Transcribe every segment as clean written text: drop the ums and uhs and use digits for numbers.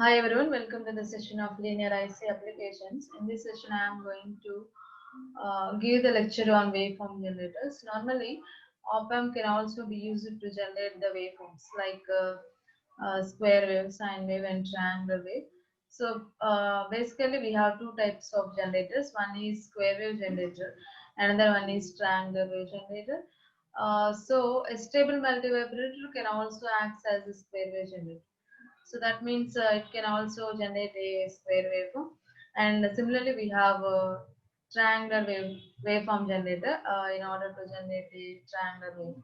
Hi everyone, welcome to the session of linear IC applications. In this session, I am going to give the lecture on waveform generators. Normally, op-amp can also be used to generate the waveforms like square wave, sine wave, and triangular wave. So basically, we have two types of generators. One is square wave generator, another one is triangular wave generator. So a stable multivibrator can also act as a square wave generator. So that means it can also generate a square waveform. And similarly, we have a triangular waveform generator in order to generate a triangular wave.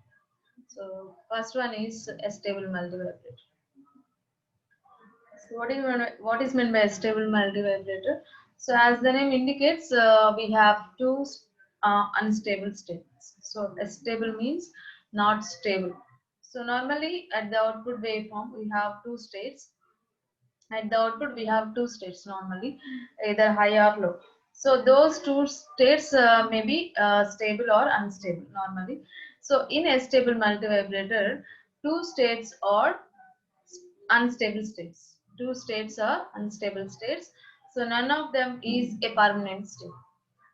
So first one is a stable multivibrator. So what is meant by a stable multivibrator? So as the name indicates, we have two unstable states. So stable means not stable. So normally at the output waveform, we have two states. At the output we have two states normally, either high or low. So those two states may be stable or unstable normally. So in a stable multivibrator, two states are unstable states. Two states are unstable states, so none of them is a permanent state.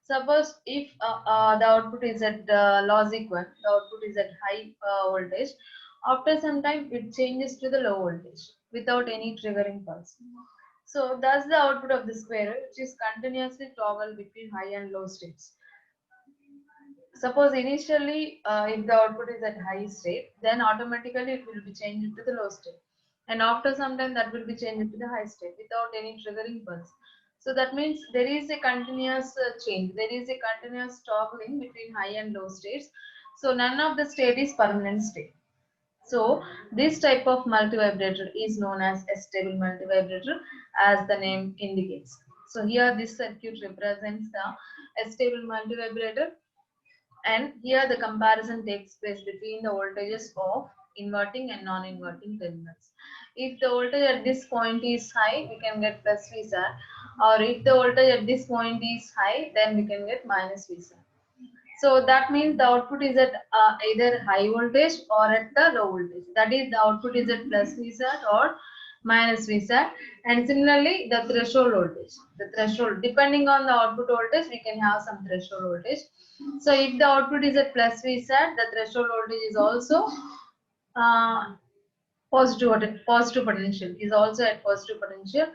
Suppose if the output is at logic 1, the output is at high voltage. After some time, it changes to the low voltage without any triggering pulse. So that's the output of the square wave, which is continuously toggle between high and low states. Suppose initially, if the output is at high state, then automatically it will be changed to the low state. And after some time, that will be changed to the high state without any triggering pulse. So that means there is a continuous change. There is a continuous toggling between high and low states. So none of the state is permanent state. So this type of multivibrator is known as a stable multivibrator, as the name indicates. So here this circuit represents the stable multivibrator, and here the comparison takes place between the voltages of inverting and non-inverting terminals. If the voltage at this point is high, we can get plus VSAT, or if the voltage at this point is high, then we can get minus VSAT. So that means the output is at either high voltage or at the low voltage. That is, the output is at plus VSAT or minus VSAT. And similarly, the threshold voltage. The threshold, depending on the output voltage, we can have some threshold voltage. So if the output is at plus VSAT, the threshold voltage is also uh, positive potential is also at positive potential.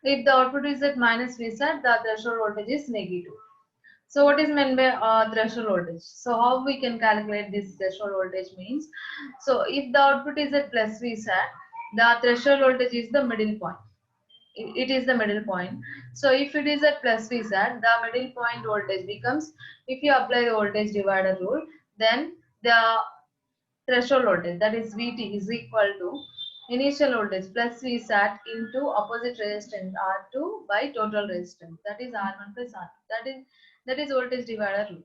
If the output is at minus VSAT, the threshold voltage is negative. So what is meant by threshold voltage? So how we can calculate this threshold voltage means, so if the output is at plus VSAT, the threshold voltage is the middle point. It is the middle point. So if it is at plus VSAT, the middle point voltage becomes, if you apply the voltage divider rule, then the threshold voltage, that is Vt, is equal to initial voltage plus Vsat into opposite resistance R2 by total resistance, that is R1 plus R2. That is voltage divider rule.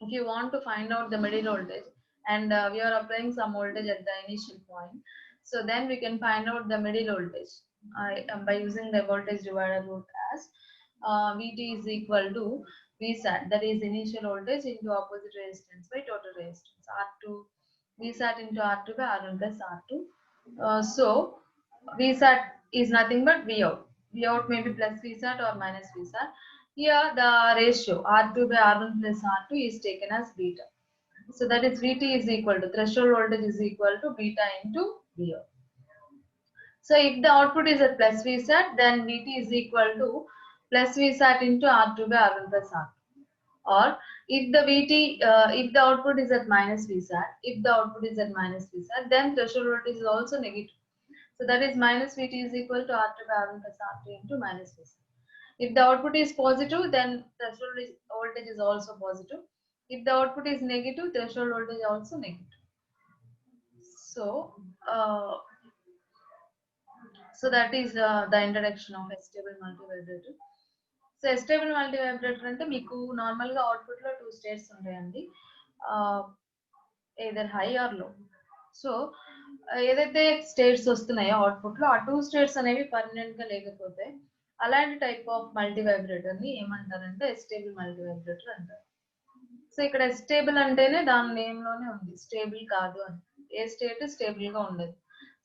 If you want to find out the middle voltage, and we are applying some voltage at the initial point, so then we can find out the middle voltage by using the voltage divider rule as Vt is equal to Vsat, that is initial voltage into opposite resistance by total resistance R2, Vsat into R2 by R1 plus R2. So Vsat is nothing but Vout. Vout may be plus Vsat or minus Vsat. Here the ratio R2 by R1 plus R2 is taken as beta. So that is Vt is equal to threshold voltage is equal to beta into Vout. So if the output is at plus Vsat, then Vt is equal to plus Vsat into R2 by R1 plus R2. Or if the Vt, if the output is at minus Vsat, then threshold voltage is also negative. So that is minus Vt is equal to R2 by R1 plus R2 into minus Vsat. If the output is positive, then threshold voltage is also positive. If the output is negative, threshold voltage is also negative. So, so that is the introduction of a stable multivibrator. So astable multivibrator అంటే మీకు నార్మల్గా అవుట్పుట్లో two states ఉంటాయండి, either high or low. So ఏదైతే states వస్తున్నాయో అవుట్పుట్లో, ఆ two states అనేవి పర్మనెంట్గా లేకపోతే అలాంటి టైప్ ఆఫ్ మల్టీవైబ్రేటర్ని ఏమంటారంటే ఎస్టేబుల్ మల్టీవైబ్రేటర్ అంటారు. సో ఇక్కడ ఎస్టేబుల్ అంటేనే దాని నేమ్లోనే ఉంది, స్టేబుల్ కాదు అని. ఏ స్టేట్ స్టేబుల్గా ఉండదు.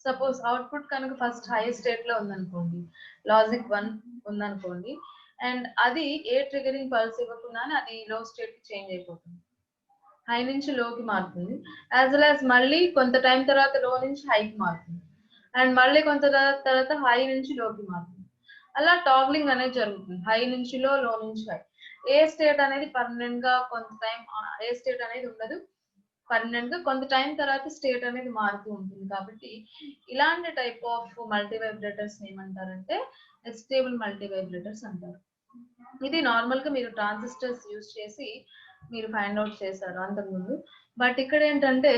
సపోజ్ అవుట్పుట్ కనుక ఫస్ట్ హై స్టేట్ లో ఉందనుకోండి, లాజిక్ 1 ఉందనుకోండి, అండ్ అది ఏ ట్రిగరింగ్ పల్స్ ఇవ్వకుండానే అది లో స్టేట్ కి చేంజ్ అయిపోతుంది, హై నుంచి లోకి మారుతుంది. యాజ్ వెల్ యాజ్ మళ్ళీ కొంత టైం తర్వాత లో నుంచి హైకి మారుతుంది, అండ్ మళ్ళీ కొంత తర్వాత హై నుంచి లోకి మారుతుంది. అలా టాగ్లింగ్ అనేది జరుగుతుంది, హై నుంచి లో, లో నుంచి హై. ఏ స్టేట్ అనేది పర్మనెంట్ గా కొంత టైం, ఏ స్టేట్ అనేది ఉండదు పర్మనెంట్ గా, కొంత టైం తర్వాత స్టేట్ అనేది మారుతూ ఉంటుంది. కాబట్టి ఇలాంటి టైప్ ఆఫ్ మల్టీ వైబ్రేటర్స్ ఏమంటారంటే స్టేబుల్ మల్టీ వైబ్రేటర్స్ అంటారు. ఇది నార్మల్ గా మీరు ట్రాన్సిస్టర్స్ యూజ్ చేసి మీరు ఫైండ్ అవుట్ చేశారు అంతకుముందు. బట్ ఇక్కడ ఏంటంటే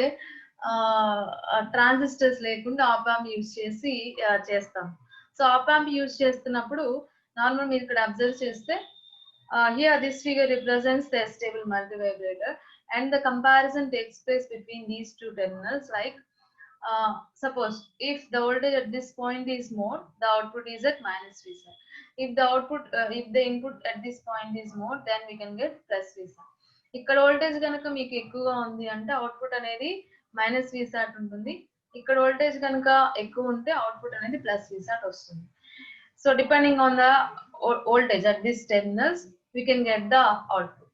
ట్రాన్సిస్టర్స్ లేకుండా ఆప్ ఆంప్ యూజ్ చేసి చేస్తాం. సో ఆప్ ఆంప్ యూజ్ చేస్తున్నప్పుడు నార్మల్ మీరు ఇక్కడ అబ్జర్వ్ చేస్తే here this figure represents the stable multivibrator, and the comparison takes place between these two terminals. Like suppose if the voltage at this point is more, the output is at minus Vsat. If the input at this point is more, then we can get plus Vsat. ఇక్కడ voltage కనుక మీకు ఎక్కువగా ఉంది అంటే output అనేది minus Vsat ఉంటుంది, ఇక్కడ voltage కనుక ఎక్కువ ఉంటే అవుట్పుట్ అనేది ప్లస్ Vsat వస్తుంది. So depending on the voltage at this terminals we can get the output.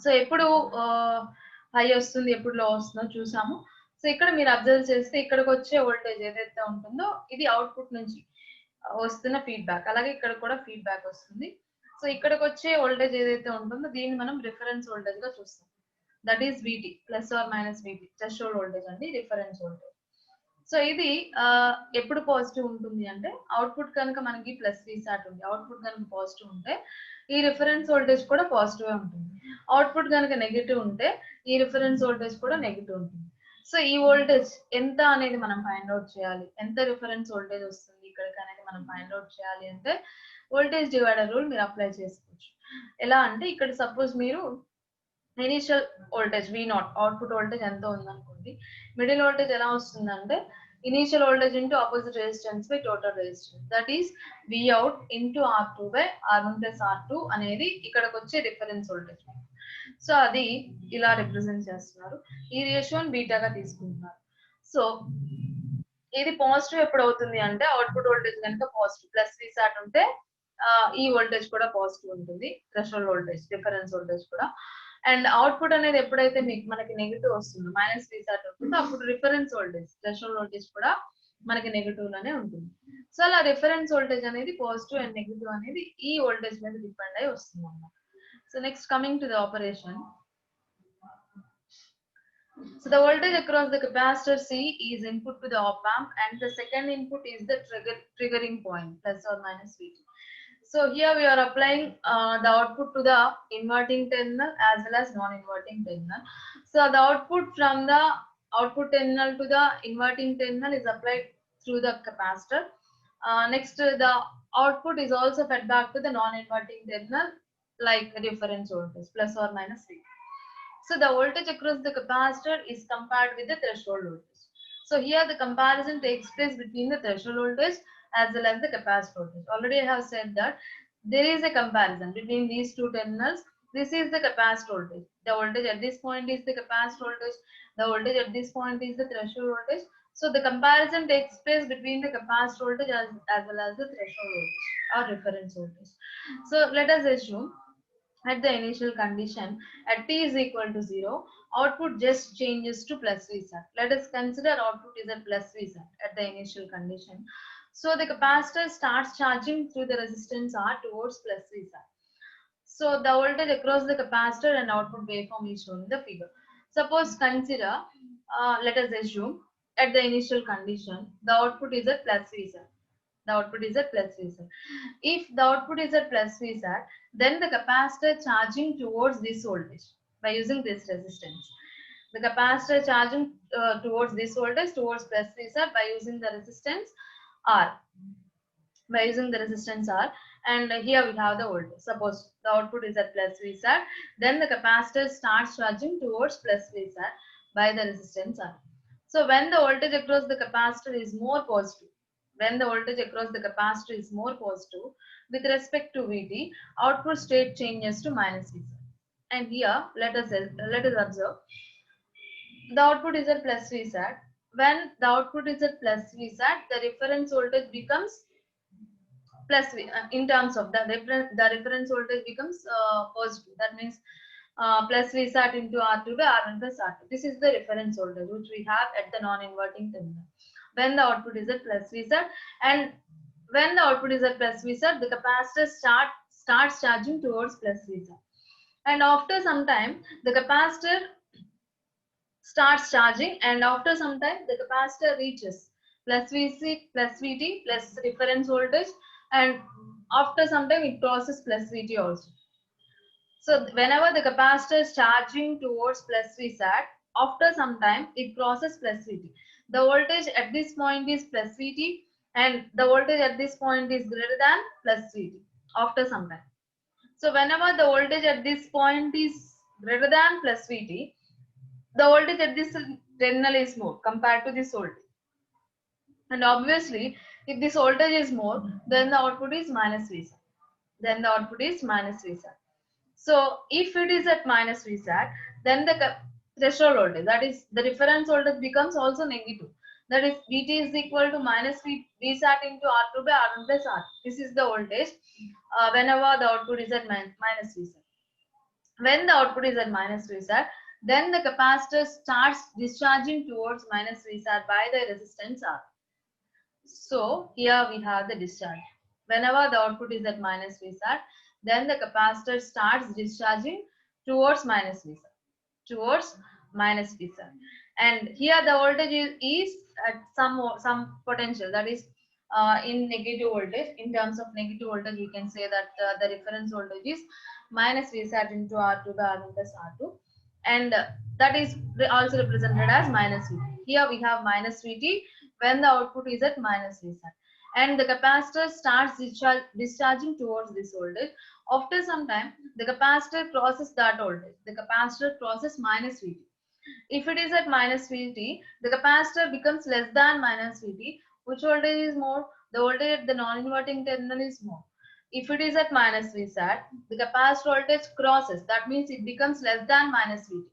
So ఎప్పుడు హై వస్తుంది, ఎప్పుడు లో వస్తుందో చూసాము. సో ఇక్కడ మీరు అబ్జర్వ్ చేస్తే ఇక్కడికి వచ్చే వోల్టేజ్ ఏదైతే ఉంటుందో ఇది అవుట్పుట్ నుంచి వస్తున్న ఫీడ్బ్యాక్, అలాగే ఇక్కడ కూడా ఫీడ్బ్యాక్ వస్తుంది. సో ఇక్కడికి వచ్చే వోల్టేజ్ ఏదైతే ఉంటుందో దీన్ని మనం రిఫరెన్స్ వోల్టేజ్ గా చూస్తాం. That is VT plus or minus VT, threshold voltage అండి, రిఫరెన్స్ వోల్టేజ్. సో ఇది ఎప్పుడు పాజిటివ్ ఉంటుంది అంటే అవుట్పుట్ కనుక మనకి ప్లస్ Vsat ఉంది, అవుట్పుట్ కనుక పాజిటివ్ ఉంటే ఈ రిఫరెన్స్ వోల్టేజ్ కూడా పాజిటివ్ ఉంటుంది. అవుట్పుట్ కనుక నెగిటివ్ ఉంటే ఈ రిఫరెన్స్ వోల్టేజ్ కూడా నెగిటివ్ ఉంటుంది. సో ఈ వోల్టేజ్ ఎంత అనేది మనం ఫైండ్ అవుట్ చేయాలి, ఎంత రిఫరెన్స్ వోల్టేజ్ వస్తుంది ఇక్కడికి అనేది మనం ఫైండ్ అవుట్ చేయాలి అంటే వోల్టేజ్ డివైడర్ రూల్ మీరు అప్లై చేసుకోవచ్చు. ఎలా అంటే ఇక్కడ సపోజ్ మీరు initial voltage V0 output voltage ఎంత ఉందనుకోండి, మిడిల్ వోల్టేజ్ ఎలా వస్తుందంటే initial voltage into opposite resistance by total resistance, that is Vout into R2 by R1 plus R2 అనేది ఇక్కడికి వచ్చే రిఫరెన్స్ వోల్టేజ్. సో అది ఇలా రిప్రజెంట్ చేస్తున్నారు, ఈ రేషియోని బీటాగా తీసుకుంటున్నారు. సో ఇది పాజిటివ్ ఎప్పుడు అవుతుంది అంటే అవుట్పుట్ వోల్టేజ్ కనుక పాజిటివ్ ప్లస్ Vsat ఉంటే ఈ వోల్టేజ్ కూడా పాజిటివ్ ఉంటుంది, థ్రెషోల్డ్ వోల్టేజ్ రిఫరెన్స్ వోల్టేజ్ కూడా. అండ్ అవుట్పుట్ అనేది ఎప్పుడైతే మనకి నెగిటివ్ వస్తుందో మైనస్ Vsat ఉంటుందో అప్పుడు రిఫరెన్స్ వోల్టేజ్ థ్రెషోల్డ్ వోల్టేజ్ కూడా మనకి నెగిటివ్ లోనే ఉంటుంది. సో అలా రిఫరెన్స్ వోల్టేజ్ అనేది పాజిటివ్ అండ్ నెగిటివ్ అనేది ఈ వోల్టేజ్ మీద డిపెండ్ అయి వస్తుంది అన్నమాట. So next coming to the operation. So the voltage across the capacitor C is input to the op amp, and the second input is the triggering point plus or minus VT. So here we are applying the output to the inverting terminal as well as non-inverting terminal. So the output from the output terminal to the inverting terminal is applied through the capacitor. Next the output is also fed back to the non-inverting terminal like reference voltage plus or minus VT. So the voltage across the capacitor is compared with the threshold voltage. So here the comparison takes place between the threshold voltage as well as the capacitor voltage. Already I have said that there is a comparison between these two terminals. This is the capacitor voltage. The voltage at this point is the capacitor voltage. The voltage at this point is the threshold voltage. So the comparison takes place between the capacitor voltage as well as the threshold voltage or reference voltage. So let us assume at the initial condition at t is equal to 0, output just changes to plus Vsat. Let us consider output is at plus Vsat at the initial condition. So the capacitor starts charging through the resistance R towards plus Vsat. So the voltage across the capacitor and output waveform is shown in the figure. Suppose consider, let us assume at the initial condition the output is at plus Vsat. The output is at plus Vsat. If the output is at plus Vsat, then the capacitor charging towards this voltage by using this resistance. The capacitor charging towards this voltage towards plus Vsat by using the resistance R. By using the resistance R, and here we have the voltage. Suppose the output is at plus Vsat, then the capacitor starts charging towards plus Vsat by the resistance R. So when the voltage across the capacitor is more positive, when the voltage across the capacitor is more positive with respect to VT, output state changes to minus Vsat. And here let us observe the output is at plus Vsat. when the output is at plus Vsat, the reference voltage becomes plus in terms of the reference voltage becomes positive. That means plus Vsat into R2 by R1 plus R2. This is the reference voltage which we have at the non-inverting terminal when the output is at plus Vsat, and when the output is at plus Vsat, the capacitor starts charging towards plus Vsat, and after some time the capacitor starts charging, and after some time the capacitor reaches plus Vc plus Vt plus reference voltage, and after some time it crosses plus Vt also. So whenever the capacitor is charging towards plus Vsat, after some time it crosses plus Vt. The voltage at this point is plus Vt, and the voltage at this point is greater than plus Vt after some time. So whenever the voltage at this point is greater than plus Vt, the voltage at this terminal is more compared to this voltage. And obviously, if this voltage is more, then the output is minus Vsat. Then the output is minus Vsat. So if it is at minus Vsat, then the threshold voltage, that is the reference voltage, becomes also negative. That is Vt is equal to minus Vsat into R2 by R1 plus R. This is the voltage whenever the output is at minus Vsat. When the output is at minus Vsat, then the capacitor starts discharging towards minus Vsat by the resistance R. So here we have the discharge. Whenever the output is at minus Vsat, then the capacitor starts discharging towards minus Vsat. Towards minus Vsat. And here the voltage is at some potential, that is in negative voltage. In terms of negative voltage, we can say that the reference voltage is minus Vsat into R2 by R1 plus R2, and that is also represented as minus Vt. Here we have minus Vt when the output is at minus Vsat, and the capacitor starts discharging towards this voltage. After some time, the capacitor crosses that voltage. The capacitor crosses minus Vt. If it is at minus Vt, the capacitor becomes less than minus Vt. Which voltage is more? The voltage at the non-inverting terminal is more. If it is at minus Vsat, the capacitor voltage crosses. That means it becomes less than minus Vt.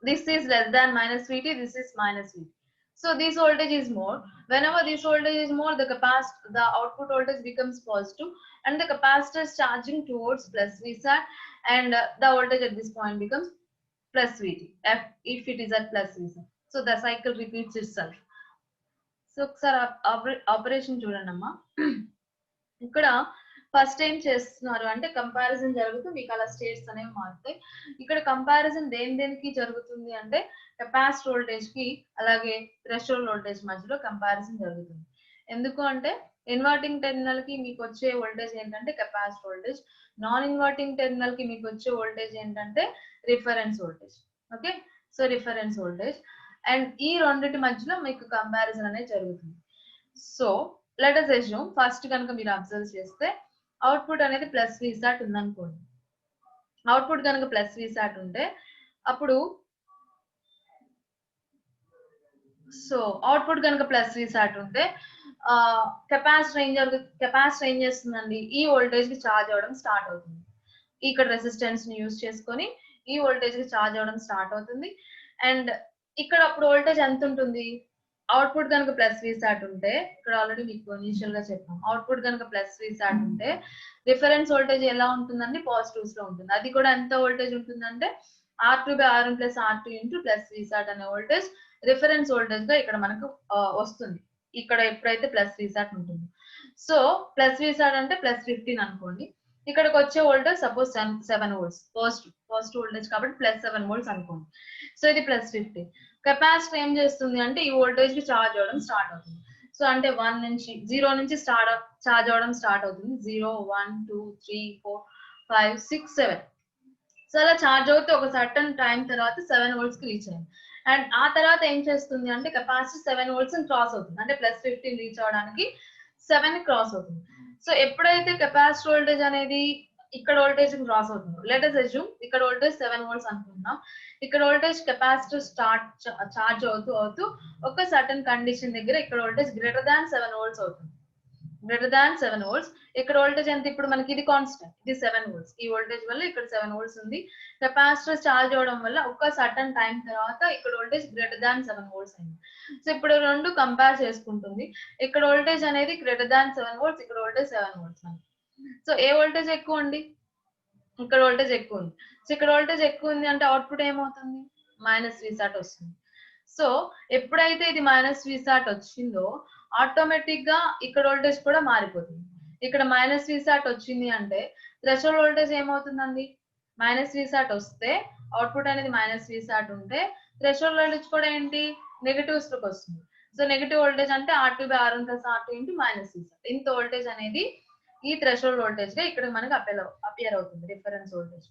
This is less than minus Vt. This is minus Vt. So this voltage is more. Whenever this voltage is more, the output voltage becomes positive, and the capacitor is charging towards plus Vsat, and the voltage at this point becomes plus Vt if it is at plus Vsat. So the cycle repeats itself. So sir, operation చూడండమ్మా. ఇక్కడ first ఏం చేస్తున్నారు అంటే comparison జరుగుతూ మీకు అలా states అనేవి మారుతాయి. ఇక్కడ కంపారిజన్ దేనికి జరుగుతుంది అంటే కెపాసిటర్ వోల్టేజ్ కి అలాగే థ్రెషోల్డ్ వోల్టేజ్ మధ్యలో కంపారిజన్ జరుగుతుంది. ఎందుకు అంటే ఇన్వర్టింగ్ టెర్మినల్ కి మీకు వచ్చే వోల్టేజ్ ఏంటంటే capacitor voltage, non inverting terminal కి మీకు వచ్చే వోల్టేజ్ ఏంటంటే reference voltage. Okay, so reference voltage, and ఈ రెండింటి మధ్యలో మీకు కంపారిజన్ అనేది జరుగుతుంది. So let us assume first కనుక మీరు అబ్జర్వ్ చేస్తే అవుట్పుట్ అనేది ప్లస్ Vsat ఉందనుకోండి. అవుట్పుట్ కనుక ప్లస్ Vsat ఉంటే అప్పుడు సో అవుట్పుట్ కనుక ప్లస్ Vsat ఉంటే కెపాసిటర్ ఏం చేస్తుందండి, ఈ వోల్టేజ్ కి ఛార్జ్ అవ్వడం స్టార్ట్ అవుతుంది. ఇక్కడ రెసిస్టెన్స్ ని యూజ్ చేసుకొని ఈ వోల్టేజ్ కి ఛార్జ్ అవ్వడం స్టార్ట్ అవుతుంది. అండ్ ఇక్కడ అప్పుడు వోల్టేజ్ ఎంత ఉంటుంది, అవుట్పుట్ కనుక ప్లస్ Vsat ఉంటే, ఇక్కడ ఆల్రెడీ మీకు ఇనిషియల్ గా చెప్పాం, అవుట్పుట్ కనుక ప్లస్ Vsat ఉంటే రిఫరెన్స్ వోల్టేజ్ ఎలా ఉంటుందండి, పాజిటివ్స్ లో ఉంటుంది. అది కూడా ఎంత వోల్టేజ్ ఉంటుందంటే R2 by R1 plus R2 into plus Vsat అనే వోల్టేజ్ రిఫరెన్స్ వోల్టేజ్ గా ఇక్కడ మనకు వస్తుంది. ఇక్కడ ఎప్పుడైతే ప్లస్ Vsat ఉంటుంది. సో ప్లస్ Vsat అంటే ప్లస్ 15 అనుకోండి. ఇక్కడికి వచ్చే voltage suppose 7 volts positive voltage కాబట్టి ప్లస్ 7 volts అనుకోండి. సో ఇది ప్లస్ 15. కెపాసిటర్ ఏం చేస్తుంది అంటే ఈ వోల్టేజ్ కి ఛార్జ్ అవ్వడం స్టార్ట్ అవుతుంది. సో అంటే 0 నుంచి ఛార్జ్ అవ్వడం స్టార్ట్ అవుతుంది. 0 1 2 3 4 5 6 7. సో అలా ఛార్జ్ అవుతే ఒక సర్టన్ టైం తర్వాత 7 volts కి రీచ్ అయింది. అండ్ ఆ తర్వాత ఏం చేస్తుంది అంటే కెపాసిటర్ 7 volts క్రాస్ అవుతుంది. అంటే ప్లస్ 15 రీచ్ అవడానికి 7 క్రాస్ అవుతుంది. సో ఎప్పుడైతే కెపాసిటర్ వోల్టేజ్ అనేది ఇక్కడ వోల్టేజ్ క్రాస్ అవుతుంది, లెట్ us assume ఇక్కడ వోల్టేజ్ 7 volts అనుకుంటున్నాం. ఇక్కడ వోల్టేజ్ కెపాసిటర్ ఛార్జ్ అవుతూ ఒక సర్టన్ కండిషన్ దగ్గర ఇక్కడ వోల్టేజ్ గ్రేటర్ దాన్ 7 volts అవుతుంది. Greater than 7 volts. ఇక్కడ వోల్టేజ్ ఎంత ఇప్పుడు మనకి ఇది కాన్స్టెంట్, ఇది 7 వోల్ట్స్. ఈ వోల్టేజ్ వల్ల ఇక్కడ 7 వోల్ట్స్ ఉంది. కెపాసిటర్ చార్జ్ అవడం వల్ల ఒక సర్టన్ టైం తర్వాత ఇక్కడ వోల్టేజ్ గ్రేటర్ దాన్ 7 వోల్ట్స్ అయింది. సో ఇప్పుడు రెండు కంపేర్ చేసుకుంటుంది. ఇక్కడ వోల్టేజ్ అనేది గ్రేటర్ దాన్ 7 వోల్ట్స్, ఇక్కడ వోల్టేజ్ 7 వోల్ట్స్ అండి. సో ఏ వోల్టేజ్ ఎక్కువ అండి? ఇక్కడ వోల్టేజ్ ఎక్కువ ఉంది. సో ఇక్కడ వోల్టేజ్ ఎక్కువ ఉంది అంటే అవుట్పుట్ ఏమవుతుంది? మైనస్ Vsat వస్తుంది. సో ఎప్పుడైతే ఇది మైనస్ Vsat వచ్చిందో ఆటోమేటిక్ గా ఇక్కడ వోల్టేజ్ కూడా మారిపోతుంది. ఇక్కడ మైనస్ Vsat వచ్చింది అంటే థ్రెషోల్డ్ వోల్టేజ్ ఏమవుతుందండి? మైనస్ Vsat వస్తే అవుట్పుట్ అనేది మైనస్ Vsat ఉంటే థ్రెషోల్డ్ వోల్టేజ్ కూడా ఏంటి? నెగటివ్స్ లోకి వస్తుంది. సో నెగటివ్ వోల్టేజ్ అంటే R2/R1 + R2 × మైనస్ Vsat. ఇంత వోల్టేజ్ అనేది ఈ థ్రెషోల్డ్ వోల్టేజ్ గా ఇక్కడ మనకి అపియర్ అవుతుంది, రిఫరెన్స్ వోల్టేజ్.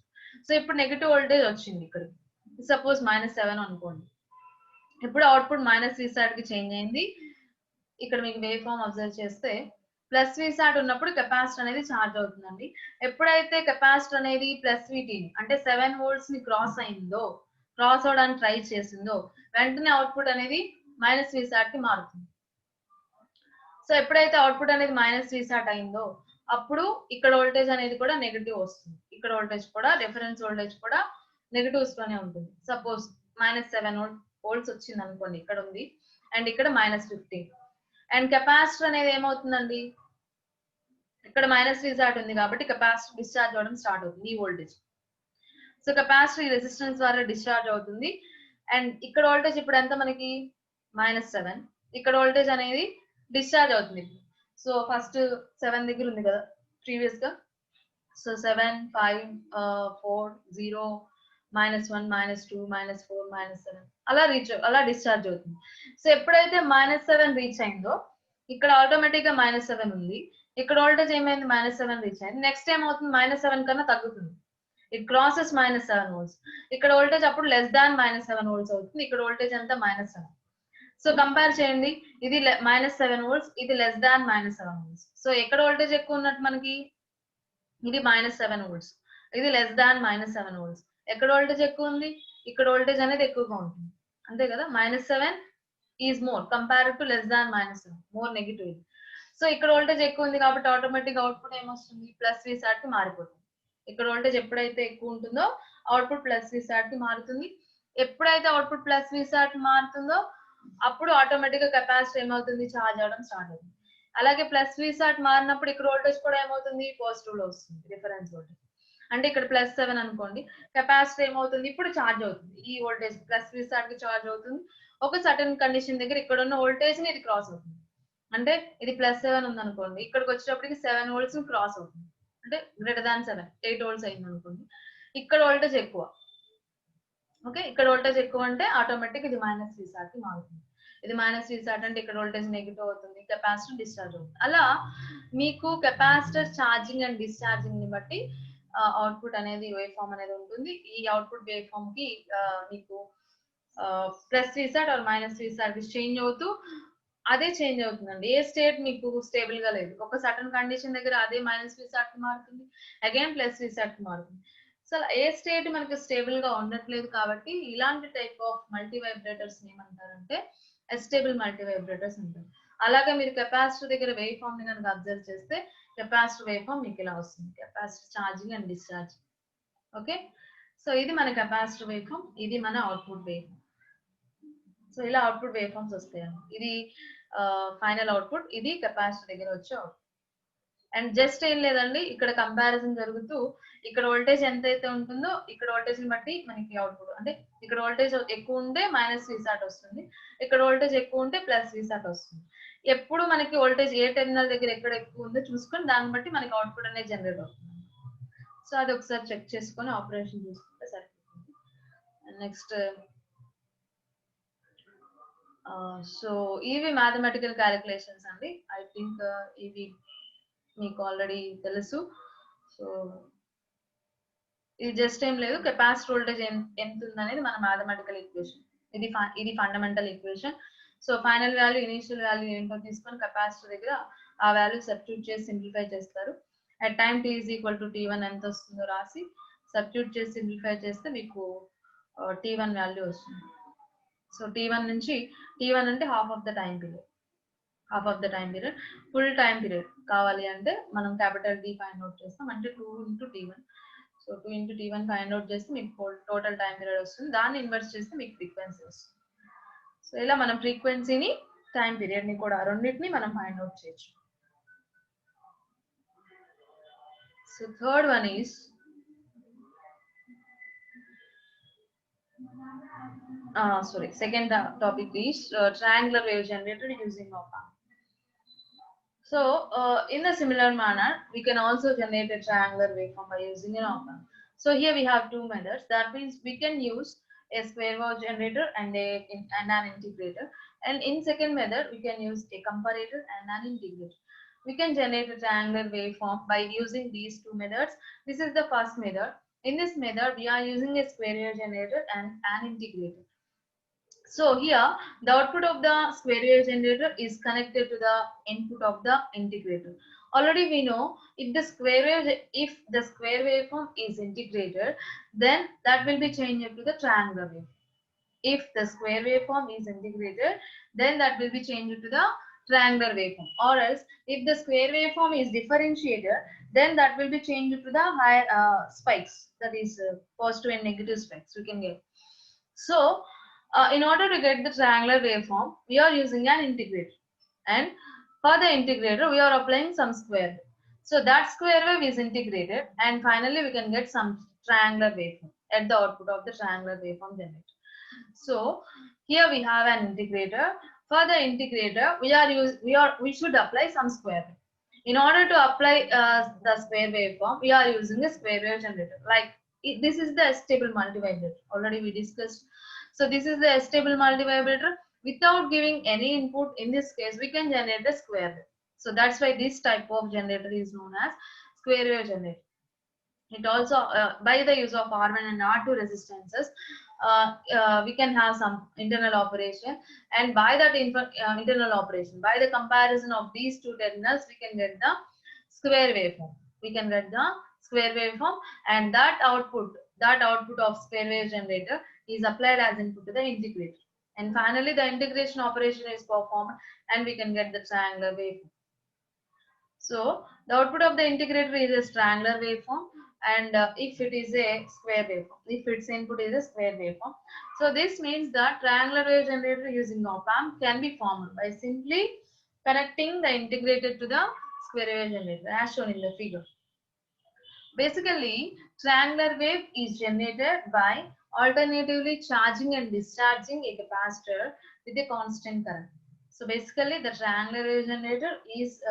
సో ఇప్పుడు నెగటివ్ వోల్టేజ్ వచ్చింది ఇక్కడ, సపోజ్ -7 అనుకోండి. ఇప్పుడు అవుట్పుట్ మైనస్ Vsat కి చేంజ్ అయింది. ఇక్కడ మీకు వేవ్ ఫామ్ అబ్జర్వ్ చేస్తే ప్లస్ Vsat ఉన్నప్పుడు కెపాసిటర్ అనేది ఛార్జ్ అవుతుందండి. ఎప్పుడైతే కెపాసిటర్ అనేది ప్లస్ VT అంటే 7 వోల్ట్స్ ని క్రాస్ అయిందో, క్రాస్ అవడానికి ట్రై చేసిందో, వెంటనే అవుట్పుట్ అనేది మైనస్ Vsat కి మారుతుంది. సో ఎప్పుడైతే అవుట్పుట్ అనేది మైనస్ Vsat అయిందో అప్పుడు ఇక్కడ వోల్టేజ్ అనేది కూడా నెగటివ్ వస్తుంది. ఇక్కడ వోల్టేజ్ కూడా, రిఫరెన్స్ వోల్టేజ్ కూడా నెగటివ్స్ లోనే ఉంటుంది. సపోజ్ -7 వోల్ట్స్ వచ్చింది అనుకోండి, ఇక్కడ ఉంది, అండ్ ఇక్కడ -15. అండ్ కెపాసిటర్ అనేది ఏమవుతుందండి? ఇక్కడ మైనస్ Vsat ఉంది కాబట్టి కెపాసిటర్ డిశ్చార్జ్ అవ్వడం స్టార్ట్ అవుతుంది ఈ వోల్టేజ్. సో కెపాసిటర్ ఈ రెసిస్టెన్స్ ద్వారా డిశ్చార్జ్ అవుతుంది. అండ్ ఇక్కడ వోల్టేజ్ ఇప్పుడు ఎంత మనకి? -7. ఇక్కడ వోల్టేజ్ అనేది డిశ్చార్జ్ అవుతుంది. సో ఫస్ట్ 7 దగ్గర ఉంది కదా ప్రీవియస్ గా. సో 7, 5, 4, 0, -1, -2, -4, -7 అలా డిశ్చార్జ్ అవుతుంది. సో ఎప్పుడైతే -7 రీచ్ అయిందో ఇక్కడ ఆటోమేటిక్ గా -7 ఉంది. ఇక్కడ వోల్టేజ్ ఏమైంది? -7 రీచ్ అయింది. నెక్స్ట్ ఏమవుతుంది? -7 కన్నా తగ్గుతుంది. It crosses -7 volts. ఇక్కడ వోల్టేజ్ అప్పుడు లెస్ దాన్ -7 వోల్ట్స్ అవుతుంది. ఇక్కడ వోల్టేజ్ ఎంత? -7. సో కంపేర్ చేయండి, ఇది -7 వోల్ట్స్, ఇది లెస్ దాన్ -7 వోల్ట్స్. సో ఎక్కడ వోల్టేజ్ ఎక్కువ ఉన్నట్టు మనకి? ఇది -7 వోల్ట్స్, ఇది లెస్ దాన్ -7 వోల్ట్స్. ఎక్కడ వోల్టేజ్ ఎక్కువ ఉంది? ఇక్కడ వోల్టేజ్ అనేది ఎక్కువగా ఉంటుంది, అంతే కదా. -7 is more compared to less than -7, more negative. So ఇక్కడ వోల్టేజ్ ఎక్కువ ఉంది కాబట్టి ఆటోమేటిక్ అవుట్పుట్ ఏమొస్తుంది? ప్లస్ Vsat కి మారిపోతుంది. ఇక్కడ వోల్టేజ్ ఎప్పుడైతే ఎక్కువ ఉంటుందో అవుట్పుట్ ప్లస్ Vsat కి మారుతుంది. ఎప్పుడైతే అవుట్పుట్ ప్లస్ Vsat మారుతుందో అప్పుడు ఆటోమేటిక్ గా కెపాసిటర్ ఏమవుతుంది? ఛార్జ్ అవడం స్టార్ట్ అవుతుంది. అలాగే ప్లస్ Vsat మారినప్పుడు ఇక్కడ వోల్టేజ్ కూడా ఏమవుతుంది? పాజిటివ్ లో వస్తుంది, రిఫరెన్స్ వోల్టేజ్. అంటే ఇక్కడ +7 అనుకోండి, కెపాసిటర్ ఏమవుతుంది? ఇప్పుడు ఛార్జ్ అవుతుంది. ఈ వోల్టేజ్ ప్లస్ Vsat కి ఛార్జ్ అవుతుంది. ఒక సర్టన్ కండిషన్ దగ్గర ఇక్కడ ఉన్న వోల్టేజ్ ని ఇది క్రాస్ అవుతుంది. అంటే ఇది +7 ఉంది అనుకోండి, ఇక్కడికి వచ్చేటప్పటికి 7 వోల్ట్స్ క్రాస్ అవుతుంది. అంటే గ్రేటర్ దాన్ 7, 8 వోల్ట్స్ అయింది అనుకోండి. ఇక్కడ వోల్టేజ్ ఎక్కువ. ఓకే, ఇక్కడ వోల్టేజ్ ఎక్కువ అంటే ఆటోమేటిక్ ఇది మైనస్ Vsat కి మారుతుంది. ఇది మైనస్ Vsat అంటే ఇక్కడ వోల్టేజ్ నెగిటివ్ అవుతుంది, కెపాసిటర్ డిశ్చార్జ్ అవుతుంది. అలా మీకు కెపాసిటర్ ఛార్జింగ్ అండ్ డిశ్చార్జింగ్ ని బట్టి అవుట్పుట్ అనేది వేవ్ ఫామ్ అనేది ఉంటుంది. ఈ అవుట్పుట్ వేవ్ ఫామ్ కి మీకు plus Vsat or minus Vsat change అవుతూ అదే చేంజ్ అవుతుందండి. ఏ స్టేట్ మీకు స్టేబుల్ గా లేదు. ఒక సర్టన్ కండిషన్ దగ్గర అదే మైనస్ Vsat కి మారుతుంది, అగైన్ ప్లస్ Vsat కి మారుతుంది. సో ఏ స్టేట్ మనకి స్టేబుల్ గా ఉండట్లేదు కాబట్టి ఇలాంటి టైప్ ఆఫ్ మల్టీ వైబ్రేటర్స్ ఏమంటారంటే అస్టేబుల్ మల్టీ వైబ్రేటర్స్ అంటారు. అలాగే మీరు కెపాసిటర్ దగ్గర వేవ్ ఫామ్ ని కనుక అబ్జర్వ్ చేస్తే కెపాసిటర్ వేవ్ ఫామ్ మీకు ఇలా వస్తుంది, capacitor charging and discharge. Okay, so ఇది మన కెపాసిటర్ వేవ్ ఫామ్, ఇది మన అవుట్పుట్ వేవ్ ఫామ్. సో ఇలా అవుట్పుట్ వేవ్ ఫామ్స్ వస్తాయండి. ఇది ఫైనల్ అవుట్పుట్, ఇది కెపాసిటర్ దగ్గర వచ్చే అవుట్పుట్. అండ్ జస్ట్ ఏం లేదండి, ఇక్కడ కంపారిజన్ జరుగుతూ ఇక్కడ వోల్టేజ్ ఎంతైతే ఉంటుందో ఇక్కడ వోల్టేజ్ ని బట్టి మనకి అవుట్పుట్, అంటే ఇక్కడ వోల్టేజ్ ఎక్కువ ఉంటే మైనస్ Vsat వస్తుంది, ఇక్కడ వోల్టేజ్ ఎక్కువ ఉంటే ప్లస్ Vsat వస్తుంది. ఎప్పుడు మనకి వోల్టేజ్ ఏ టెర్మినల్ దగ్గర ఎక్కడ ఎక్కువ ఉందో చూసుకొని దాన్ని బట్టి మనకి అవుట్పుట్ అనేది జనరేట్ అవుతుంది. సో అది ఒకసారి చెక్ చేసుకొని ఆపరేషన్ చూసుకుంటే సరిపోతుంది. నెక్స్ట్ సో ఇవి మ్యాథమెటికల్ క్యాలిక్యులేషన్స్ అండి. ఐ థింక్ ఇవి మీకు ఆల్రెడీ తెలుసు. సో ఇది జస్ట్ ఏం లేదు, కెపాసిటర్ వోల్టేజ్ ఎంత ఉందనేది మన మ్యాథమెటికల్ ఈక్వేషన్. ఇది fundamental equation. So final value, initial value ఏంటో తీసుకొని కెపాసిటర్ దగ్గర ఆ వాల్యూ సబ్స్టిట్యూట్ చేసి సింప్లిఫై చేస్తారు. అట్ టైం t = t1 ఎంత వస్తుందో రాసి సబ్స్టిట్యూట్ చేసి సింప్లిఫై చేస్తే మీకు t1 వాల్యూ వస్తుంది. సో t1 నుంచి, t1 అంటే half of the time period, half of the time period. Full time period కావాలి అంటే మనం క్యాపిటల్ D ఫైండ్ అవుట్ చేస్తాం, అంటే 2 into T1. So 2 into T1 find out చేస్తే మీకు టోటల్ టైం పీరియడ్ వస్తుంది. దాన్ని ఇన్వర్స్ చేస్తే మీకు ఫ్రీక్వెన్సీ వస్తుంది. సో ఇలా మనం ఫ్రీక్వెన్సీని టైం పీరియడ్ ని కూడా రెండింటిని మనం ఫైండ్ అవుట్ చేయొచ్చు. So third one is second topic is triangular wave generated using op-amp. So in a similar manner, we can also generate a triangular waveform by using an op-amp. So here we have two methods. That means we can use a square wave generator and an integrator. And in second method, we can use a comparator and an integrator. We can generate a triangular waveform by using these two methods. This is the first method. In this method, we are using a square wave generator and an integrator. So here the output of the square wave generator is connected to the input of the integrator. Already we know if the square waveform is integrated, then that will be changed to the triangular wave. If the square waveform is integrated, then that will be changed to the triangular waveform. Or else if the square waveform is differentiated, then that will be changed to the higher spikes, that is positive and negative spikes we can get. So in order to get the triangular waveform, we are using an integrator, and for the integrator we are applying some square wave. So that square wave is integrated, and finally we can get some triangular waveform at the output of the triangular waveform generator. So here we have an integrator. For the integrator, we should apply some square wave. In order to apply the square waveform, we are using a square wave generator. Like this is the stable multivibrator. Already we discussed. So this is the stable multivibrator. Without giving any input, in this case, we can generate a square wave. So that's why this type of generator is known as square wave generator. It also, by the use of R1 and R2 resistances, we can have some internal operation, and by that internal operation, by the comparison of these two terminals, we can get the square waveform. We can get the square waveform, and that output of square wave generator is applied as input to the integrator, and finally the integration operation is performed, and we can get the triangular waveform. So the output of the integrator is a triangular waveform, and if it is a square waveform, if its input is a square waveform. So this means that triangular wave generator using op-amp can be formed by simply connecting the integrator to the square wave generator as shown in the figure. Basically, triangular wave is generated by alternatively charging and discharging a capacitor with a constant current. So basically, the triangular wave generator is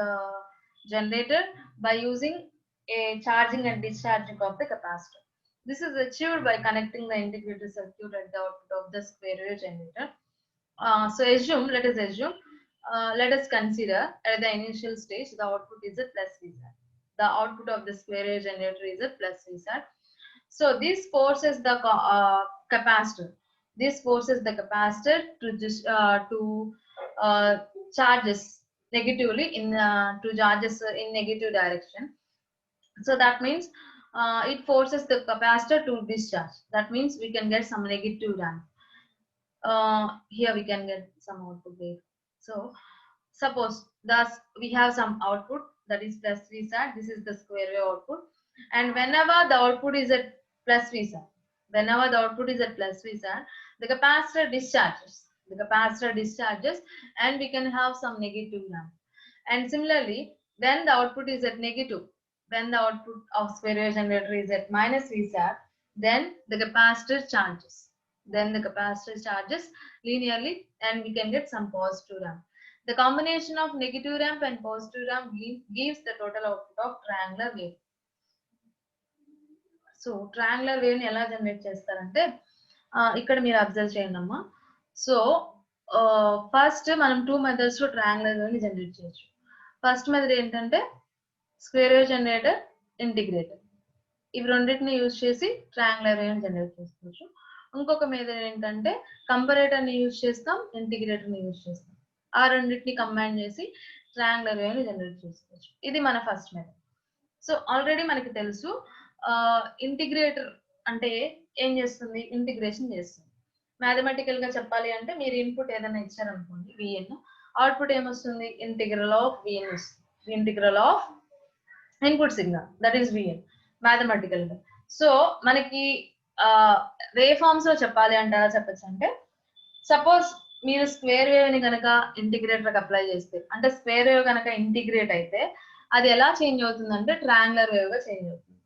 generated by using a charging and discharging of the capacitor. This is achieved by connecting the integrated circuit at the output of the square wave generator. So let us consider at the initial stage the output is a plus VSAT. The output of the square wave generator is a plus VSAT. So this forces the capacitor. This forces the capacitor to charges negatively in negative direction. So that means it forces the capacitor to discharge. That means we can get some negative ramp. Here we can get some output wave. So suppose thus we have some output that is plus VSAT. This is the square wave output, and whenever the output is at plus VSAT, the capacitor discharges. And we can have some negative ramp. And similarly, when the output is at negative, when the output of square wave generator is at minus VSAT, then the capacitor charges. Linearly, and we can get some positive ramp. The combination of negative ramp and positive ramp gives the total output of triangular wave. So triangular wave ni ela generate chestarante ikkada meer observe cheyandamma. So first manam two methods lo triangular wave ni generate cheyochu. First method entante square wave generator, integrator. ఇవి రెండింటిని use చేసి triangular wave generate చేసుకోవచ్చు. ఇంకొక method ఏంటంటే comparator ని use చేస్తాం, integrator ని use చేస్తాం. ఆ రెండింటిని కంబైన్ చేసి ట్రయాంగులర్ వేవ్ ని జనరేట్ చేసుకోవచ్చు. ఇది మన ఫస్ట్ మెథడ్. సో ఆల్రెడీ మనకి తెలుసు ఇంటిగ్రేటర్ అంటే ఏం చేస్తుంది, ఇంటిగ్రేషన్ చేస్తుంది. మ్యాథమెటికల్ గా చెప్పాలి అంటే మీరు ఇన్పుట్ ఏదైనా ఇచ్చారనుకోండి, విఎన్, అవుట్పుట్ ఏమొస్తుంది, ఇంటిగ్రల్ ఆఫ్ విఎన్ వస్తుంది, integral of input signal, that is V in mathematical గా. సో మనకి వే ఫార్మ్స్ లో చెప్పాలి అంటే ఎలా చెప్పచ్చు అంటే, సపోజ్ మీరు స్క్వేర్ వేవ్ ని కనుక ఇంటిగ్రేటర్ అప్లై చేస్తే, అంటే స్క్వేర్ వేవ్ కనుక ఇంటిగ్రేట్ అయితే అది ఎలా చేంజ్ అవుతుందంటే ట్రయాంగులర్ వేవ్ గా చేంజ్ అవుతుంది.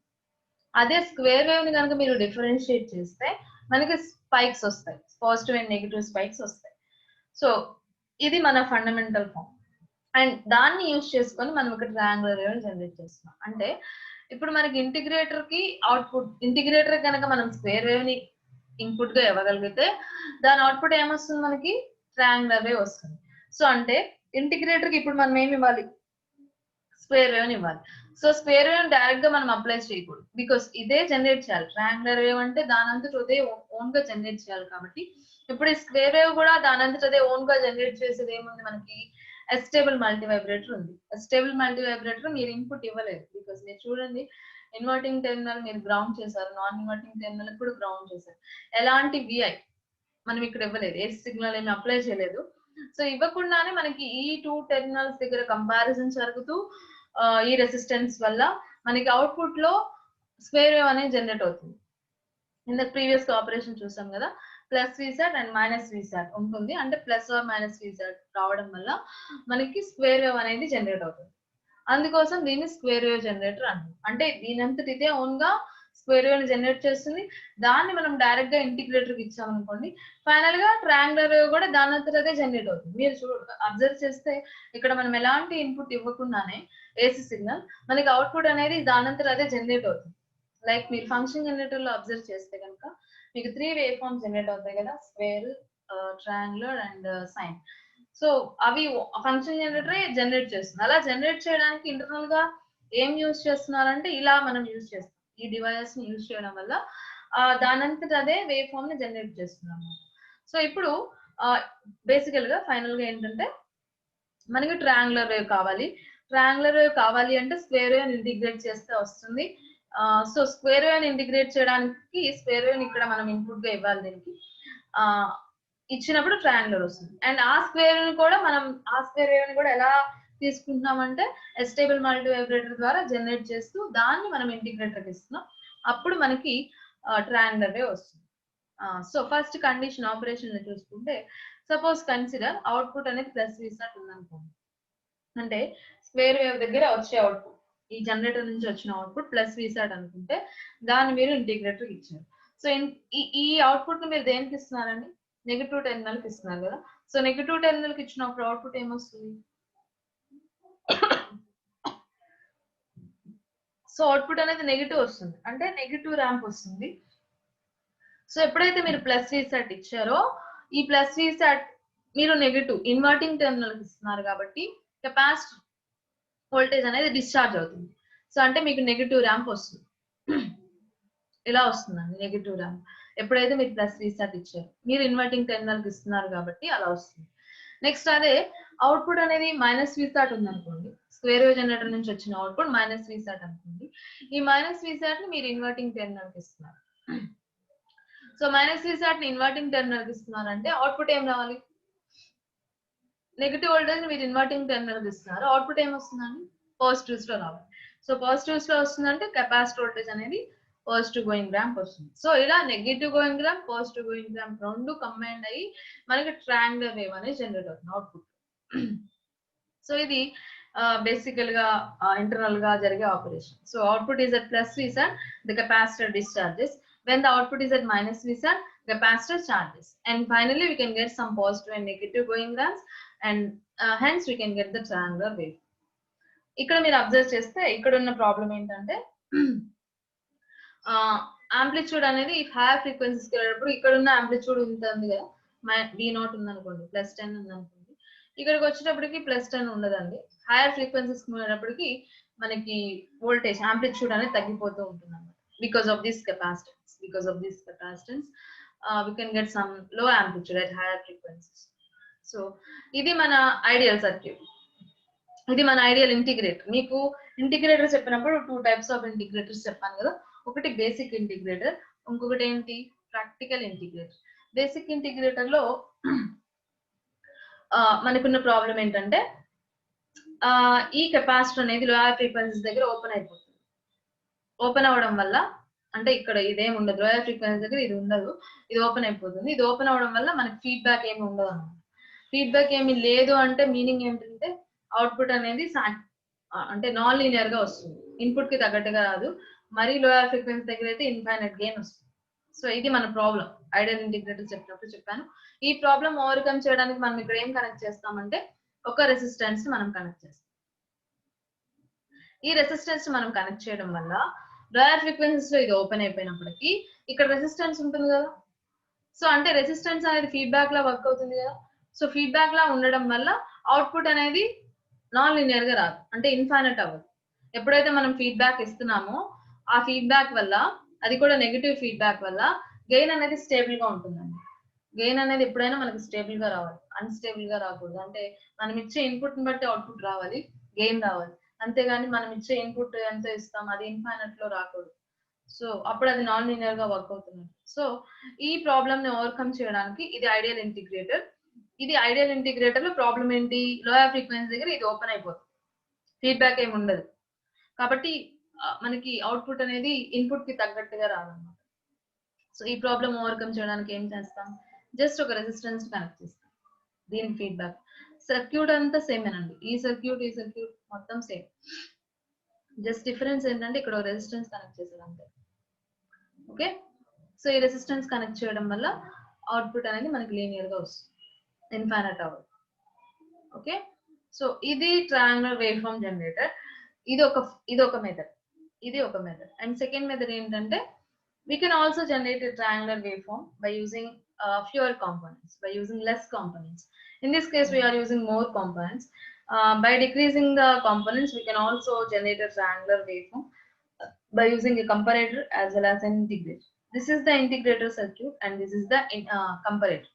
అదే స్క్వేర్ వేవ్ ని కనుక మీరు డిఫరెన్షియేట్ చేస్తే మనకి స్పైక్స్ వస్తాయి, పాజిటివ్ అండ్ నెగిటివ్ స్పైక్స్ వస్తాయి. సో ఇది మన ఫండమెంటల్ ఫామ్, అండ్ దాన్ని యూజ్ చేసుకొని మనం ఒక ట్రయాంగులర్ వేవ్ జనరేట్ చేస్తున్నాం. అంటే ఇప్పుడు మనకి ఇంటిగ్రేటర్ కి అవుట్పుట్, ఇంటిగ్రేటర్ కనుక మనం స్క్వేర్ వేవ్ ని ఇన్పుట్ గా ఇవ్వగలిగితే దాని అవుట్పుట్ ఏమొస్తుంది, మనకి ట్రయాంగులర్ వేవ్ వస్తుంది. సో అంటే ఇంటిగ్రేటర్ కి ఇప్పుడు మనం ఏమి ఇవ్వాలి, స్క్వేర్ వేవ్ ని ఇవ్వాలి. సో స్క్వేర్ వేవ్ డైరెక్ట్ గా మనం అప్లై చేయకూడదు, బికాస్ ఇదే జనరేట్ చేయాలి. ట్రయాంగులర్ వేవ్ అంటే దానంతట అదే ఓన్ గా జనరేట్ చేయాలి. కాబట్టి ఇప్పుడు ఈ స్క్వేర్ వేవ్ కూడా దానంతట అదే ఓన్ గా జనరేట్ చేసేది ఏముంది, మనకి ఎస్టేబుల్ మల్టీ వైబ్రేటర్ ఉంది. ఎస్టేబుల్ మల్టీ వైబ్రేటర్ మీరు ఇన్పుట్ ఇవ్వలేదు, బికాస్ మీరు చూడండి ఇన్వర్టింగ్ టెర్మినల్ మీరు గ్రౌండ్ చేశారు, నాన్ ఇన్వర్టింగ్ టెర్మినల్ కూడా గ్రౌండ్ చేశారు. ఎలాంటి విఐ మనం ఇక్కడ ఇవ్వలేదు, ఏసీ సిగ్నల్ ఏమి అప్లై చేయలేదు. సో ఇవ్వకుండానే మనకి ఈ టూ టెర్మినల్స్ దగ్గర కంపారిజన్ జరుగుతూ ఈ రెసిస్టెన్స్ వల్ల మనకి అవుట్పుట్ లో స్క్వేర్ వేవ్ అనేది జనరేట్ అవుతుంది. ఇంత ప్రీవియస్ ఆపరేషన్ చూసాం కదా, ప్లస్ విసాట్ అండ్ మైనస్ విసాట్ ఉంటుంది. అంటే ప్లస్ ఆర్ మైనస్ విసాట్ రావడం వల్ల మనకి స్క్వేర్ వేవ్ అనేది జనరేట్ అవుతుంది. అందుకోసం దీన్ని స్క్వేర్ వేవ్ జనరేటర్ అంటాం. అంటే దీని అంతటి ఇదే ఓన్ గా స్క్వేర్ వేవ్ జనరేట్ చేస్తుంది. దాన్ని మనం డైరెక్ట్ గా ఇంటిగ్రేటర్ కి ఇచ్చామనుకోండి, ఫైనల్ గా ట్రయాంగులర్ వేవ్ కూడా దాని అంతటి అదే జనరేట్ అవుతుంది. మీరు అబ్జర్వ్ చేస్తే ఇక్కడ మనం ఎలాంటి ఇన్పుట్ ఇవ్వకుండానే ఏసీ సిగ్నల్ మనకి అవుట్పుట్ అనేది దాని అంతటి అదే జనరేట్ అవుతుంది. లైక్ మీరు ఫంక్షన్ జనరేటర్ లో అబ్జర్వ్ చేస్తే కనుక మీకు 3 వేవ్ ఫార్మ్స్ జనరేట్ అవుతాయి కదా, square, triangular and sine. So అవి ఫంక్షన్ జనరేటర్ జనరేట్ చేస్తుంది. అలా జనరేట్ చేయడానికి ఇంటర్నల్ గా ఏం యూజ్ చేస్తున్నారంటే ఇలా మనం యూజ్ చేస్తాం. ఈ డివైస్ ని యూజ్ చేయడం వల్ల దానంతట అదే వేవ్ ఫామ్ ని జనరేట్ చేస్తున్నాం. సో ఇప్పుడు బేసికల్ గా ఫైనల్ గా ఏంటంటే మనకి ట్రయాంగులర్ వేవ్ కావాలి. ట్రయాంగులర్ వేవ్ కావాలి అంటే స్క్వేర్ వేవ్ ఇంటిగ్రేట్ చేస్తే వస్తుంది. సో స్క్వేర్ వేవ్ ఇంటిగ్రేట్ చేయడానికి స్క్వేర్ వేవ్ ఇక్కడ మనం ఇన్పుట్ గా ఇవ్వాలి. దీనికి ఇచ్చినప్పుడు ట్రయాంగులర్ వస్తుంది. అండ్ ఆ స్క్వేర్ ని కూడా మనం ఆ స్క్వేర్ వేవ్ ని కూడా ఎలా తీసుకుంటున్నామంటే ఎస్టేబుల్ మల్టీ వైబ్రేటర్ ద్వారా జనరేట్ చేస్తూ దాన్ని మనం ఇంటిగ్రేటర్ కి ఇస్తున్నాం. అప్పుడు మనకి ట్రయాంగులర్ వేవ్ వస్తుంది. సో ఫస్ట్ కండిషన్ ఆపరేషన్ లో చూసుకుంటే, సపోజ్ కన్సిడర్ అవుట్పుట్ అనేది ప్లస్ విసాట్ ఉందనుకోండి. అంటే స్క్వేర్ వేవ్ దగ్గర వచ్చే అవుట్పుట్, ఈ జనరేటర్ నుంచి వచ్చిన అవుట్పుట్ ప్లస్ విసాట్ అనుకుంటే దాన్ని మీరు ఇంటిగ్రేటర్ ఇచ్చారు. సో ఈ అవుట్పుట్ ని మీరు దేనికి ఇస్తున్నారండి, నెగిటివ్ టెర్మినల్ కి ఇస్తున్నారు కదా. సో నెగిటివ్ టెర్మినల్ కి ఇచ్చినప్పుడు అవుట్పుట్ ఏమొస్తుంది, సో అవుట్పుట్ అనేది నెగిటివ్ వస్తుంది, అంటే నెగిటివ్ ర్యాంప్ వస్తుంది. సో ఎప్పుడైతే మీరు ప్లస్ విసాట్ ఇచ్చారో ఈ ప్లస్ విసాట్ మీరు నెగిటివ్ ఇన్వర్టింగ్ టెర్మినల్ కి ఇస్తున్నారు కాబట్టి కెపాసిటర్ వోల్టేజ్ అనేది డిశ్చార్జ్ అవుతుంది. సో అంటే మీకు నెగిటివ్ ర్యాంప్ వస్తుంది, ఇలా వస్తుందండి నెగిటివ్ ర్యాంప్. ఎప్పుడైతే మీరు ప్లస్ విసాట్ ఇచ్చారు, మీరు ఇన్వర్టింగ్ టెర్మినల్ కి ఇస్తున్నారు కాబట్టి అలా వస్తుంది. నెక్స్ట్ అదే అవుట్పుట్ అనేది మైనస్ విసాట్ ఉందనుకోండి, స్క్వేర్ వేవ్ జనరేటర్ నుంచి వచ్చిన అవుట్పుట్ మైనస్ విసాట్ అనుకోండి. ఈ మైనస్ విసాట్ ని మీరు ఇన్వర్టింగ్ టెర్మినల్ కి ఇస్తున్నారు. సో మైనస్ విసాట్ ని ఇన్వర్టింగ్ టెర్మినల్ కి ఇస్తున్నారంటే అవుట్పుట్ ఏం రావాలి, నెగిటివ్ వోల్టేజ్ మీరు ఇన్వర్టింగ్ టెర్మినల్ కి ఇస్తున్నారు, అవుట్పుట్ ఏం వస్తుందండి, పాజిటివ్స్ లో రావాలి. సో పాజిటివ్స్ లో వస్తుందంటే కెపాసిటర్ వోల్టేజ్ అనేది పాజిటివ్ గోయింగ్ ర్యాంప్ వస్తుంది. సో ఇలా negative going ramp, positive going ramp రెండు కంబైండ్ అయ్యి మనకి ట్రయాంగులర్ వేవ్ అనేది జనరేట్ అవుతుంది అవుట్పుట్. సో ఇది బేసికల్ గా ఇంటర్నల్ గా జరిగే operation. So output is at plus V sat, the capacitor discharges. When the output is at minus visat, capacitor charges. And finally we can get some positive and negative going ramps, and hence we can get the triangular wave. ఇక్కడ మీరు observe చేస్తే ఇక్కడ ఉన్న problem ఏంటంటే amplitude అనేది hire ఫ్రీక్వెన్సీస్కి వెళ్ళినప్పుడు ఇక్కడ ఉన్న ఆంప్లిట్యూడ్ ఇంత ఉంది కదా, V0 ఉందనుకోండి, +10 ఉందనుకోండి, ఇక్కడికి వచ్చేటప్పటికి +10 ఉండదండి. హైయర్ ఫ్రీక్వెన్సీస్ వెళ్ళినప్పటికి మనకి వోల్టేజ్ ఆంప్లిట్యూడ్ అనేది తగ్గిపోతూ ఉంటుంది అన్నమాట. Because of this capacitance, we can get some low amplitude at higher frequencies. So ఇది మన ఐడియల్ సర్క్యూట్, ఇది మన ఐడియల్ ఇంటిగ్రేటర్. మీకు ఇంటిగ్రేటర్ చెప్పినప్పుడు 2 types ఆఫ్ ఇంటిగ్రేటర్స్ చెప్పాను కదా, ఒకటి బేసిక్ ఇంటిగ్రేటర్, ఇంకొకటి ఏంటి ప్రాక్టికల్ ఇంటిగ్రేటర్. బేసిక్ ఇంటిగ్రేటర్ లో మనకున్న ప్రాబ్లం ఏంటంటే ఈ కెపాసిటర్ అనేది లోయర్ ఫ్రీక్వెన్సీస్ దగ్గర ఓపెన్ అయిపోతుంది. ఓపెన్ అవడం వల్ల అంటే ఇక్కడ ఇదేం ఉండదు, లోయర్ ఫ్రీక్వెన్సీ దగ్గర ఇది ఉండదు, ఇది ఓపెన్ అయిపోతుంది. ఇది ఓపెన్ అవడం వల్ల మనకి ఫీడ్బ్యాక్ ఏమి ఉండదు అన్నమాట. ఫీడ్బ్యాక్ ఏమి లేదు అంటే మీనింగ్ ఏంటంటే అవుట్పుట్ అనేది అంటే నాన్ లీనియర్ గా వస్తుంది, ఇన్పుట్ కి తగ్గట్టుగా రాదు. మరి లోయర్ ఫ్రీక్వెన్సీ దగ్గర అయితే ఇన్ఫైనైట్ గెయిన్ వస్తుంది. సో ఇది మన ప్రాబ్లం. ఐడియల్ ఇంటిగ్రేటర్ చెప్పినప్పుడు చెప్పాను. ఈ ప్రాబ్లం ఓవర్కమ్ చేయడానికి మనం ఇక్కడ ఏం కనెక్ట్ చేస్తామంటే ఒక రెసిస్టెన్స్ మనం కనెక్ట్ చేస్తాం. ఈ రెసిస్టెన్స్ మనం కనెక్ట్ చేయడం వల్ల లోయర్ ఫ్రీక్వెన్సీస్ లో ఇది ఓపెన్ అయిపోయినప్పటికీ ఇక్కడ రెసిస్టెన్స్ ఉంటుంది కదా. సో అంటే రెసిస్టెన్స్ అనేది ఫీడ్బ్యాక్ లా వర్క్ అవుతుంది కదా. సో ఫీడ్బ్యాక్ లా ఉండడం వల్ల అవుట్పుట్ అనేది నాన్ లీనియర్ గా రాదు, అంటే ఇన్ఫైనైట్ అవ్వదు. ఎప్పుడైతే మనం ఫీడ్బ్యాక్ ఇస్తున్నామో ఆ ఫీడ్బ్యాక్ వల్ల, అది కూడా నెగిటివ్ ఫీడ్బ్యాక్ వల్ల, గెయిన్ అనేది స్టేబుల్ గా ఉంటుందండి. గెయిన్ అనేది ఎప్పుడైనా మనకి స్టేబుల్ గా రావాలి, అన్స్టేబుల్ గా రాకూడదు. అంటే మనం ఇచ్చే ఇన్పుట్ ని బట్టి అవుట్పుట్ రావాలి, గెయిన్ రావాలి. అంతేగాని మనం ఇచ్చే ఇన్పుట్ ఎంత ఇస్తాం అది ఇన్ఫైనైట్ లో రాకూడదు. సో అప్పుడు అది నాన్ లీనియర్ గా వర్క్ అవుతుంది. సో ఈ ప్రాబ్లమ్ ని ఓవర్కమ్ చేయడానికి ఇది ఐడియల్ ఇంటిగ్రేటర్. ఇది ఐడియల్ ఇంటిగ్రేటర్ లో ప్రాబ్లం ఏంటి, లోయర్ ఫ్రీక్వెన్సీ దగ్గర ఇది ఓపెన్ అయిపోతుంది, ఫీడ్బ్యాక్ ఏమి ఉండదు. కాబట్టి మనకి అవుట్పుట్ అనేది ఇన్పుట్ కి తగ్గట్టుగా రాదన్నమాట. సో ఈ ప్రాబ్లం ఓవర్కమ్ చేయడానికి ఏం చేస్తాం, జస్ట్ ఒక రెసిస్టెన్స్ కనెక్ట్ చేస్తాం. దీని ఫీడ్బ్యాక్ సర్క్యూట్ అంతా సేమేనండి. ఈ సర్క్యూట్ మొత్తం సేమ్. జస్ట్ డిఫరెన్స్ ఏంటంటే ఇక్కడ రెసిస్టెన్స్ కనెక్ట్ చేశారు అంతే. ఓకే, సో ఈ రెసిస్టెన్స్ కనెక్ట్ చేయడం వల్ల అవుట్పుట్ అనేది మనకి లీనియర్ గా వస్తుంది, ఇన్ఫైనైట్ అవ్వదు. ఓకే, సో ఇది ట్రయాంగులర్ వేవ్ ఫార్మ్ జనరేటర్. ఇది ఒక మెథడ్, ఇది ఒక మెథడ్. అండ్ సెకండ్ మెథడ్ ఏంటంటే we can also generate a triangular waveform by using fewer components, by using less components. In this case we are using more components. By decreasing the components we can also generate a triangular waveform by using a comparator as well as an integrator. This is the integrator circuit and this is the comparator.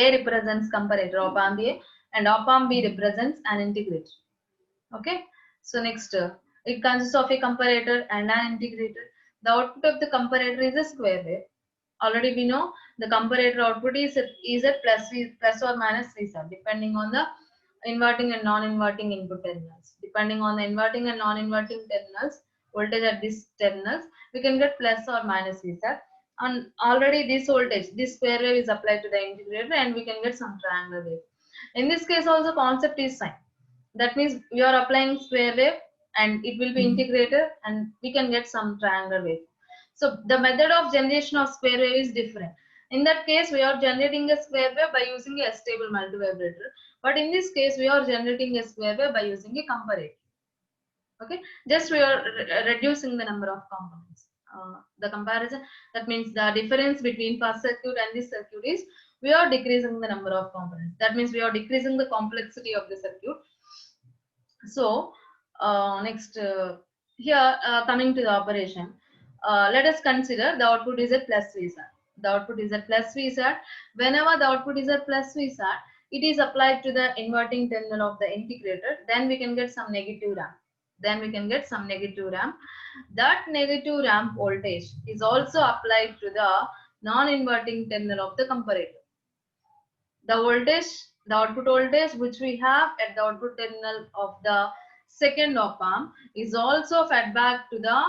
A represents comparator op amp A and op amp B represents an integrator. Okay, so next it consists of a comparator and an integrator. The output of the comparator is a square wave. Already we know the comparator output is at plus or minus 3 sub depending on the inverting and non-inverting input terminals. Depending on the inverting and non-inverting terminals, voltage at these terminals, we can get plus or minus 3 sub. And already this voltage, this square wave is applied to the integrator and we can get some triangular wave. In this case also concept is same. That means we are applying square wave and it will be integrated and we can get some triangular wave. So the method of generation of square wave is different. In that case we are generating a square wave by using a stable multivibrator, but in this case we are generating a square wave by using a comparator. Okay, just we are reducing the number of components. The comparison, that means the difference between first circuit and this circuit is we are decreasing the number of components. That means we are decreasing the complexity of the circuit. So next here coming to the operation, let us consider the output is at plus V sat. The output is at plus V sat. Whenever the output is at plus V sat, it is applied to the inverting terminal of the integrator. Then we can get some negative ramp. That negative ramp voltage is also applied to the non-inverting terminal of the comparator. The output voltage which we have at the output terminal of the second op amp is also fed back to the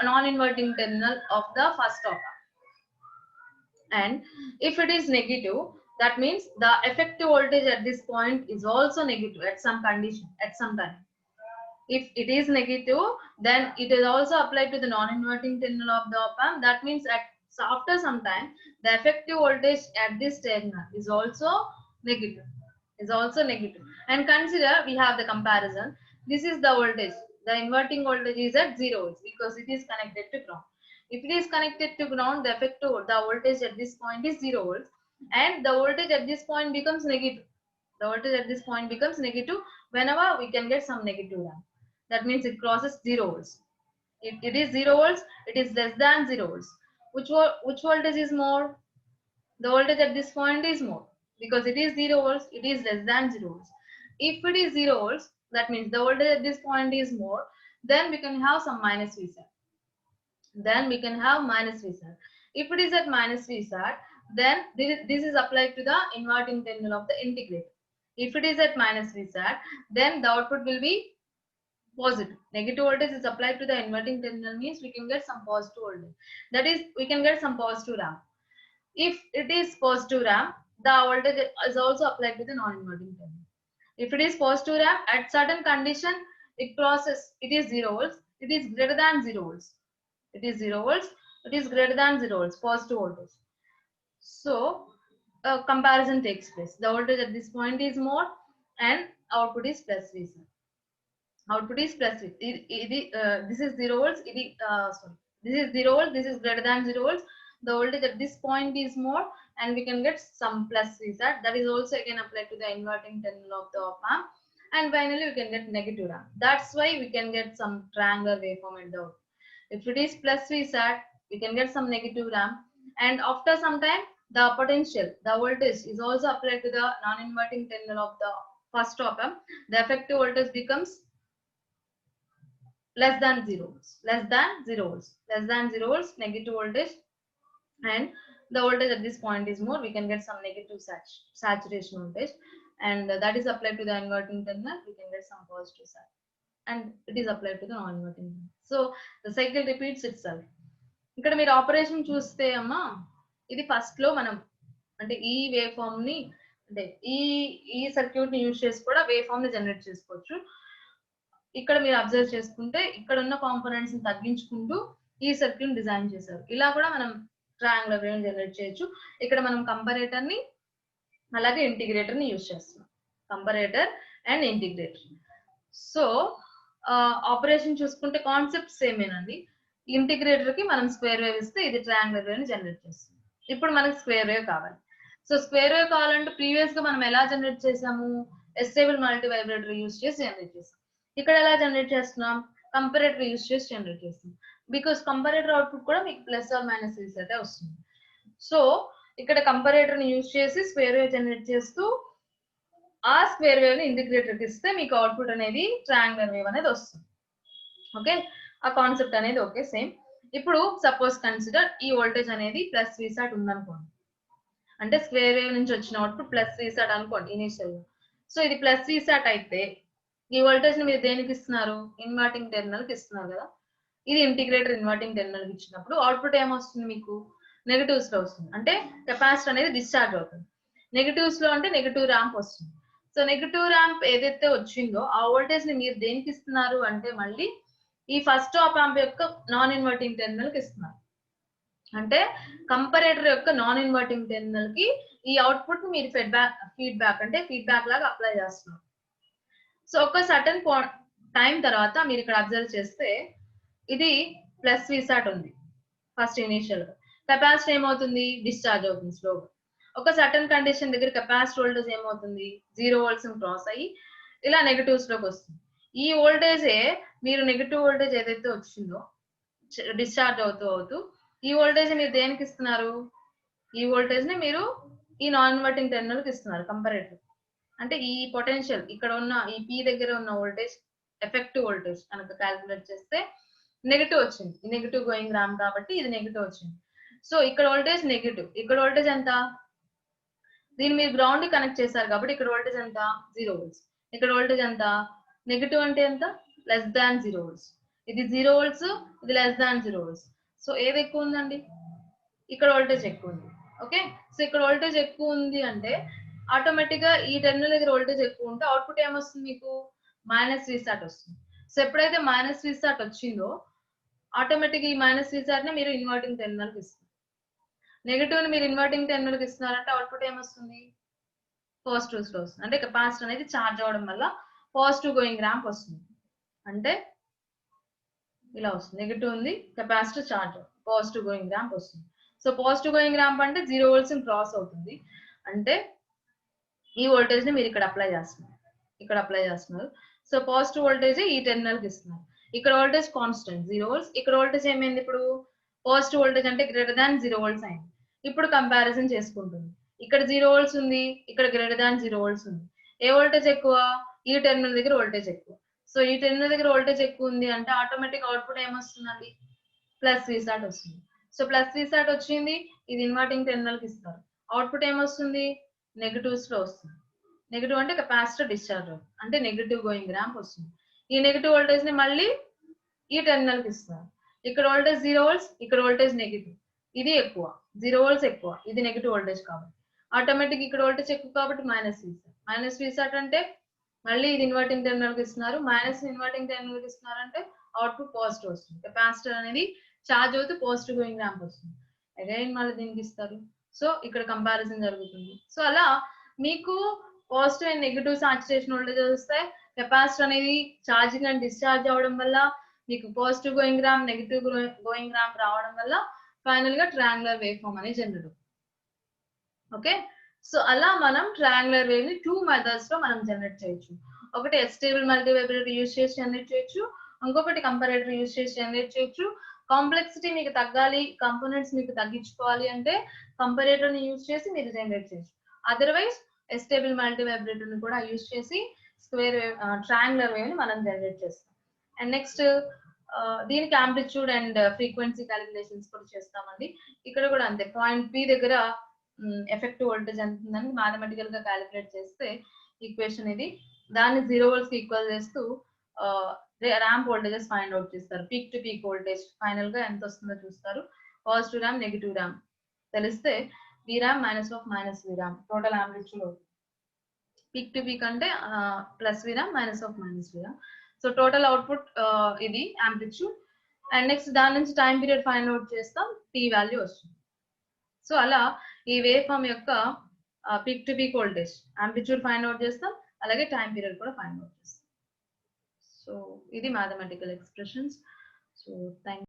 non-inverting terminal of the first op amp. And if it is negative, that means the effective voltage at this point is also negative at some condition, at some time. If it is negative, then it is also applied to the non-inverting terminal of the op amp. That means after some time, the effective voltage at this terminal is also negative. And consider we have the comparison. This is the voltage. The inverting voltage is at 0 volts because it is connected to ground. If it is connected to ground, the voltage at this point is 0 volts, and the voltage at this point becomes negative. Whenever we can get some negative ramp. That means it crosses 0 volts. If it is 0 volts, it is less than 0 volts. Which voltage is more? The voltage at this point is more because it is 0 volts, it is less than 0 volts. If it is 0 volts, that means the voltage at this point is more, then we can have some minus V sat. If it is at minus V sat, then this is applied to the inverting terminal of the integrator. If it is at minus Vsat, then the output will be positive. Negative voltage is applied to the inverting terminal means we can get some positive voltage. That is, we can get some positive ramp. If it is positive ramp, the voltage is also applied to the non-inverting terminal. If it is positive ramp, at certain condition, it is 0 volts, it is greater than 0 volts. It is 0 volts, it is greater than 0 volts, positive voltage. So, a comparison takes place. The voltage at this point is more and output is plus Vc. Output is plus this is 0 volts, this is 0 volts, this is greater than 0 volts. The voltage at this point is more and we can get some plus Vsat. That is also again applied to the inverting terminal of the op amp, and finally we can get negative ramp. That's why we can get some triangular waveform at the output. If it is plus Vsat, we can get some negative ramp, and after some time the potential, the voltage is also applied to the non-inverting terminal of the first op amp. The effective voltage becomes less than 0 volts, less than 0 volts, less than 0 volts, negative voltage, and the voltage at this point is more. We can get some negative saturation voltage, and that is applied to the inverting terminal. We can get some positive sat, and it is applied to the non-inverting terminal. So the cycle repeats itself. ఇక్కడ మీరు operation చూస్తే అమ్మా, ఇది first లో మనం అంటే ఈ wave form ని అంటే ఈ సర్క్యూట్ ని యూజ్ చేసి కూడా వేవ్ ఫామ్ ని జనరేట్ చేసుకోవచ్చు. ఇక్కడ మీరు అబ్జర్వ్ చేసుకుంటే ఇక్కడ ఉన్న కాంపోనెంట్స్ ని తగ్గించుకుంటూ ఈ సర్క్యూట్ డిజైన్ చేశారు. ఇలా కూడా మనం ట్రయాంగులర్ వేవ్ జనరేట్ చేయొచ్చు. ఇక్కడ మనం కంపరేటర్ ని అలాగే ఇంటిగ్రేటర్ ని యూజ్ చేస్తున్నాం. Comparator and integrator. So operation చూసుకుంటే కాన్సెప్ట్ సేమేనండి. ఇంటిగ్రేటర్ కి మనం స్క్వేర్ వేవ్ ఇస్తే ఇది ట్రయాంగులర్ వేవ్ ని జనరేట్ చేస్తుంది. ఇప్పుడు మనకి స్క్వేర్ వేవ్ కావాలి. సో స్క్వేర్ వేవ్ కావాలంటే ప్రీవియస్ గా మనం ఎలా జనరేట్ చేసాము? ఎస్టేబుల్ మల్టీ వైబ్రేటర్ యూజ్ చేసి జనరేట్ చేసాం. ఇక్కడ ఎలా జనరేట్ చేస్తున్నాం? కంపరేటర్ యూజ్ చేసి జనరేట్ చేస్తున్నాం. బికాస్ కంపరేటర్ అవుట్పుట్ కూడా మీకు ప్లస్ ఆర్ మైనస్ రీసెట్ వస్తుంది. సో ఇక్కడ కంపరేటర్ ని యూజ్ చేసి స్క్వేర్ వేవ్ జనరేట్ చేస్తూ ఆ స్క్వేర్ వేవ్ ని ఇంటిగ్రేటర్ కి ఇస్తే మీకు అవుట్పుట్ అనేది ట్రయాంగులర్ వేవ్ అనేది వస్తుంది. ఓకే, ఆ కాన్సెప్ట్ అనేది ఓకే సేమ్. ఇప్పుడు సపోజ్ కన్సిడర్ ఈ వోల్టేజ్ అనేది ప్లస్ Vsat ఉందనుకోండి, అంటే స్క్వేర్ వేవ్ నుంచి వచ్చిన అవుట్పుట్ ప్లస్ Vsat అనుకోండి ఇనిషియల్ గా. సో ఇది ప్లస్ Vsat అయితే ఈ వోల్టేజ్ ని మీరు దేనికి ఇస్తున్నారు? ఇన్వర్టింగ్ టెర్మినల్ కి ఇస్తున్నారు కదా. ఇది ఇంటిగ్రేటర్ ఇన్వర్టింగ్ టెర్మినల్ కి ఇచ్చినప్పుడు అవుట్పుట్ ఏమొస్తుంది? మీకు నెగటివ్స్ లో వస్తుంది. అంటే కెపాసిటర్ అనేది డిశ్చార్జ్ అవుతుంది. నెగటివ్స్ లో అంటే నెగటివ్ ర్యాంప్ వస్తుంది. సో నెగటివ్ ర్యాంప్ ఏదైతే వచ్చిందో ఆ వోల్టేజ్ ని మీరు దేనికి ఇస్తున్నారు అంటే మళ్ళీ ఈ ఫస్ట్ ఆప్ ఆంప్ యొక్క నాన్ ఇన్వర్టింగ్ టెర్మినల్ కి ఇస్తున్నారు. అంటే కంపరేటర్ యొక్క నాన్ ఇన్వర్టింగ్ టెర్మినల్ కి ఈ అవుట్పుట్ మీరు ఫీడ్బ్యాక్ లాగా అప్లై చేస్తున్నారు. సో ఒక సర్టన్ టైం తర్వాత మీరు ఇక్కడ అబ్జర్వ్ చేస్తే ఇది ప్లస్ Vsat ఉంది ఫస్ట్ ఇనిషియల్ గా. కెపాసిటర్ ఏమవుతుంది? డిశ్చార్జ్ అవుతుంది స్లోగా. ఒక సర్టన్ కండిషన్ దగ్గర కెపాసిటర్ వోల్టేజ్ ఏమవుతుంది? 0 volts క్రాస్ అయ్యి ఇలా నెగటివ్స్ లోకి వస్తుంది. ఈ వోల్టేజే మీరు నెగటివ్ వోల్టేజ్ ఏదైతే వచ్చిందో డిశ్చార్జ్ అవుతూ ఈ వోల్టేజ్ మీరు దేనికి ఇస్తున్నారు? ఈ వోల్టేజ్ ని మీరు ఈ నాన్ ఇన్వర్టింగ్ టెర్మినల్ కి ఇస్తున్నారు కంపరేటర్. అంటే ఈ పొటెన్షియల్ ఇక్కడ ఉన్న ఈ P దగ్గర ఉన్న వోల్టేజ్ ఎఫెక్టివ్ వోల్టేజ్ కనుక క్యాల్కులేట్ చేస్తే నెగటివ్ వచ్చింది. నెగటివ్ గోయింగ్ ర్యాంప్ కాబట్టి ఇది నెగటివ్ వచ్చింది. సో ఇక్కడ వోల్టేజ్ నెగటివ్, ఇక్కడ వోల్టేజ్ ఎంత? దీన్ని మీరు గ్రౌండ్ కనెక్ట్ చేశారు కాబట్టి ఇక్కడ వోల్టేజ్ ఎంత? 0 volts. ఇక్కడ వోల్టేజ్ ఎంత? నెగటివ్ అంటే ఎంత? Less than 0 volts. ఇది 0 volts, ఇది లెస్ దాన్ 0 volts. సో ఏది ఎక్కువ ఉందండి? ఇక్కడ వోల్టేజ్ ఎక్కువ ఉంది. ఓకే, సో ఇక్కడ వోల్టేజ్ ఎక్కువ ఉంది అంటే ఆటోమేటిక్ గా ఈ టెర్మినల్ దగ్గర వోల్టేజ్ ఎక్కువ ఉంటే అవుట్పుట్ ఏమొస్తుంది? మీకు మైనస్ Vsat వస్తుంది. సో ఎప్పుడైతే మైనస్ Vsat వచ్చిందో ఆటోమేటిక్ ఈ మైనస్ Vsat ని మీరు ఇన్వర్టింగ్ టెర్మినల్ కి ఇస్తారు. నెగటివ్ ని మీరు ఇన్వర్టింగ్ టెర్మినల్ కి ఇస్తున్నారంటే అవుట్పుట్ ఏమొస్తుంది? పాజిటివ్స్ లో వస్తుంది. అంటే కెపాసిటర్ అనేది ఛార్జ్ అవడం వల్ల పాజిటివ్ గోయింగ్ ర్యాంప్ వస్తుంది. అంటే ఇలా వస్తుంది. నెగటివ్ ఉంది, capacitor charge, positive going ramp వస్తుంది. సో పాజిటివ్ గోయింగ్ ర్యాంప్ అంటే 0 volts క్రాస్ అవుతుంది. అంటే ఈ వోల్టేజ్ ని మీరు ఇక్కడ అప్లై చేస్తున్నారు. సో పాజిటివ్ వోల్టేజ్ ఈ టెర్మినల్ కి ఇస్తున్నారు. ఇక్కడ వోల్టేజ్ కాన్స్టెంట్ 0 volts. ఇక్కడ వోల్టేజ్ ఏమైంది? ఇప్పుడు పాజిటివ్ వోల్టేజ్ అంటే గ్రేటర్ దాన్ 0 volts అయింది. ఇప్పుడు కంపారిజన్ చేసుకుంటుంది. ఇక్కడ 0 volts ఉంది, ఇక్కడ గ్రేటర్ దాన్ 0 volts ఉంది. ఏ వోల్టేజ్ ఎక్కువ? ఈ టెర్మినల్ దగ్గర వోల్టేజ్ ఎక్కువ. సో ఈ టెర్మినల్ దగ్గర వోల్టేజ్ ఎక్కువ ఉంది అంటే ఆటోమేటిక్ అవుట్పుట్ ఏమొస్తుందండి? ప్లస్ Vsat వస్తుంది. సో ప్లస్ Vsat వచ్చింది, ఇది ఇన్వర్టింగ్ టెర్మినల్ కి ఇస్తారు. అవుట్పుట్ ఏమొస్తుంది, నెగటివ్స్ లో వస్తుంది. నెగటివ్ అంటే కెపాసిటర్ డిశ్చార్జ్ అవుతుంది, అంటే నెగటివ్ గోయింగ్ ర్యాంప్ వస్తుంది. ఈ నెగటివ్ వోల్టేజ్ ని మళ్ళీ ఈ టెర్మినల్ కి ఇస్తారు. ఇక్కడ వోల్టేజ్ 0 volts, ఇక్కడ వోల్టేజ్ నెగిటివ్, ఇది ఎక్కువ 0 volts ఎక్కువ, ఇది నెగిటివ్ వోల్టేజ్ కాబట్టి ఆటోమేటిక్ ఇక్కడ వోల్టేజ్ ఎక్కువ కాబట్టి మైనస్ వీసాట్ అంటే మళ్ళీ ఇది ఇన్వర్టింగ్ టెర్మినల్ కి ఇస్తున్నారు, మైనస్ ఇన్వర్టింగ్ టెర్మినల్ కి ఇస్తున్నారు అంటే అవుట్పుట్ పాజిటివ్ వస్తుంది. కెపాసిటర్ అనేది ఛార్జ్ అవుతూ పాజిటివ్ గోయింగ్ ర్యాంప్ వస్తుంది. అగైన్ మళ్ళీ దీనికి ఇస్తారు. సో ఇక్కడ కంపారిజన్ జరుగుతుంది. సో అలా మీకు positive and negative saturation voltage వస్తాయి. కెపాసిటర్ అనేది ఛార్జింగ్ అండ్ డిశ్చార్జ్ అవడం వల్ల మీకు positive going ramp, negative going ramp రావడం వల్ల ఫైనల్ గా ట్రయాంగులర్ వేవ్ ఫామ్ అనేది జనరేట్ అవుతుంది. ఓకే, సో అలా మనం ట్రయాంగులర్ వేవ్ ని 2 మెథడ్స్ లో మనం జనరేట్ చేయొచ్చు. ఒకటి ఎస్టేబుల్ మల్టీ వైబ్రేటర్ యూజ్ చేసి జనరేట్ చేయొచ్చు, ఇంకొకటి కంపారేటర్ యూజ్ చేసి జనరేట్ చేయొచ్చు. కాంప్లెక్సిటీ మీకు తగ్గాలి, కంపోనెంట్స్ మీకు తగ్గించుకోవాలి అంటే కంపారేటర్ ని యూజ్ చేసి మీరు జనరేట్ చేయొచ్చు. అదర్వైజ్ ఎస్టేబుల్ మల్టీ వైబ్రేటర్ ని కూడా యూజ్ చేసి స్క్వేర్ వేవ్, ట్రయాంగులర్ వేవ్ ని మనం జనరేట్ చేస్తాం. అండ్ నెక్స్ట్ దీనికి ఆంప్లిట్యూడ్ అండ్ ఫ్రీక్వెన్సీ క్యాలిక్యులేషన్స్ కూడా చేస్తామండి. ఇక్కడ కూడా అంతే, పాయింట్ పి దగ్గర ఎఫెక్టివ్ వోల్టేజ్ ఎంత ఉందని మ్యాథమెటికల్ గా క్యాలిక్యులేట్ చేస్తే ఈక్వేషన్ ఇది, దాన్ని 0 volts కి ఈక్వల్ చేస్తూ ర్యాంప్ వోల్టేజెస్ ఫైండ్ అవుట్ చేస్తారు. Peak to peak voltage final గా ఎంత వస్తుందో చూస్తారు. పాజిటివ్ ర్యాంప్, నెగిటివ్ ర్యాంప్ తెలిస్తే వి ర్యాంప్ మైనస్ వి ర్యాంప్ టోటల్ ఆంప్లిట్యూడ్ అవుతుంది. పీక్ టు పీక్ అంటే ప్లస్ వి ర్యాంప్ మైనస్ వి ర్యాంప్. సో టోటల్ అవుట్పుట్ ఇది ఆంప్లిట్యూడ్. అండ్ నెక్స్ట్ దాని నుంచి టైం పీరియడ్ ఫైండ్ అవుట్ చేస్తాం, టీ వాల్యూ వస్తుంది. సో అలా ఈ వేవ్ ఫామ్ యొక్క peak to peak voltage, amplitude find out చేస్తాం, అలాగే టైం పీరియడ్ కూడా ఫైండ్ అవుట్ చేస్తాం. సో ఇది మ్యాథమెటికల్ ఎక్స్ప్రెషన్స్. So thank